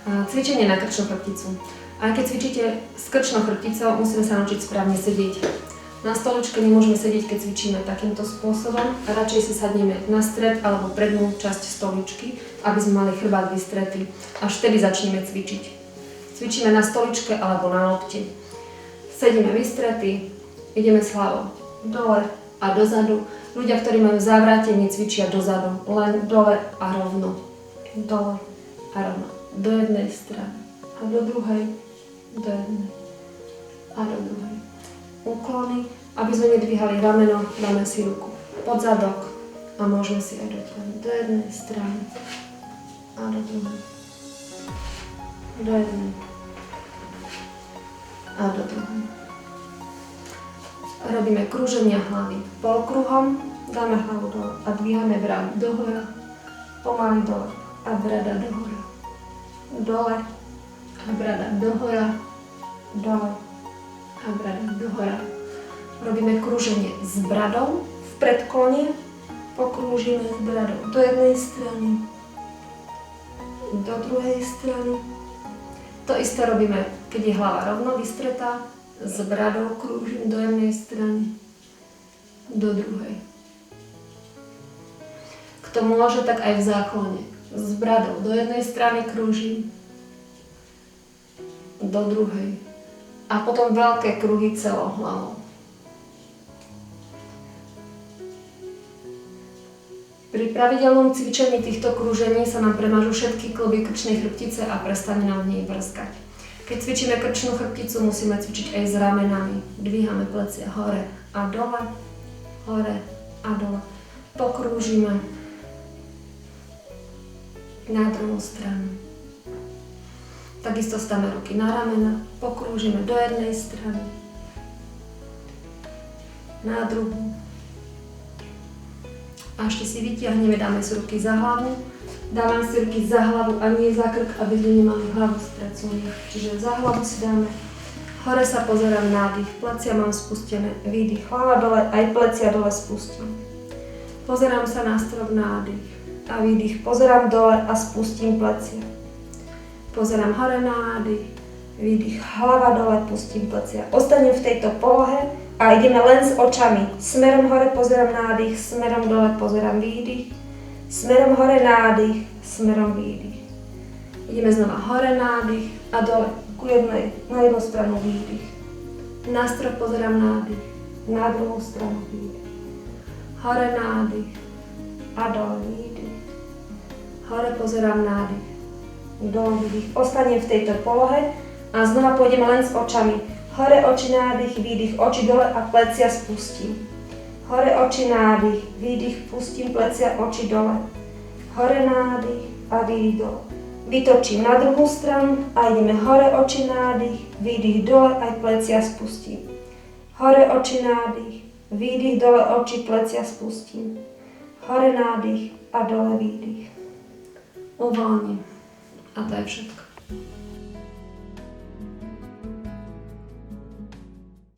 Cvičenie na krčnú chrbticu. Aj keď cvičíte s krčnou chrbticou, musíme sa naučiť správne sedieť. Na stoličke nemôžeme sedieť, keď cvičíme takýmto spôsobom. Radšej si sadneme na stred alebo prednú časť stoličky, aby sme mali chrbát vystretý. Až vtedy začneme cvičiť. Cvičíme na stoličke alebo na lopte. Sedíme vystretí, ideme s hlavou dole a dozadu. Ľudia, ktorí majú závrátenie, cvičia dozadu, len dole a rovno. Dole a rovno. Do jednej strany a do druhej, do jednej a do druhej. Úklony, aby sme nedvíhali rameno, dáme si ruku pod zadok a môžeme si aj dotiahnuť do jednej strany a do druhej, do jednej a do druhej. Robíme krúženia hlavy polkruhom, dáme hlavu dole a dvíhame bradu dohora, pomaly dole a brada dohora, dole a brada dohora, dole a brada dohora. Robíme krúženie s bradou v predklone, pokrúžime s bradou do jednej strany, do druhej strany. To isté robíme, keď je hlava rovno vystretá, s bradou krúžim do jednej strany, do druhej. Kto môže, tak aj v záklone. S bradou do jednej strany krúžim, do druhej. A potom veľké kruhy celou hlavou. Pri pravidelnom cvičení týchto krúžení sa nám premažú všetky kĺby krčnej chrbtice a prestane nám v nej vrzgať. Keď cvičíme krčnú chrbticu, musíme cvičiť aj s ramenami. Dvíhame plecia hore a dole, hore a dole. Pokrúžime na druhú stranu. Takisto stáme ruky na ramena, pokrúžime do jednej strany, na druhú. A ešte si vytiahneme, dáme si ruky za hlavu. Dávam si ruky za hlavu a nie za krk, aby sme nemali hlavu stracenú. Čiže za hlavu si dáme. Hore sa pozerám, nádych, plecia mám spustené, výdych, hlava dole, aj plecia dole spustím. Pozerám sa na strop, nádych a výdych, pozerám dole a spustím plecia. Pozerám hore, nádych, výdych, hlava dole, pustím plecia. Ostanem v tejto polohe a ideme len s očami. Smerom hore pozerám nádych, smerom dole pozerám výdych. Smerom hore nádych, smerom výdych. Ideme znova hore nádych a dole ku jednej, na jednu stranu výdych. Na strop pozerám nádych, na druhú stranu výdych. Hore nádych a dole výdych. Hore pozerám nádych, dole výdych. Ostanem v tejto polohe a znova pôjdeme len s očami. Hore oči nádych, výdych, oči dole a plecia spustím. Hore oči nádych, výdych, pustím plecia, oči dole. Hore nádych a výdych dole. Vytočím na druhú stranu a ideme hore oči nádych, výdych dole, aj plecia spustím. Hore oči nádych, výdych dole, oči, plecia spustím. Hore nádych a dole výdych. Uvoľním. A to je všetko.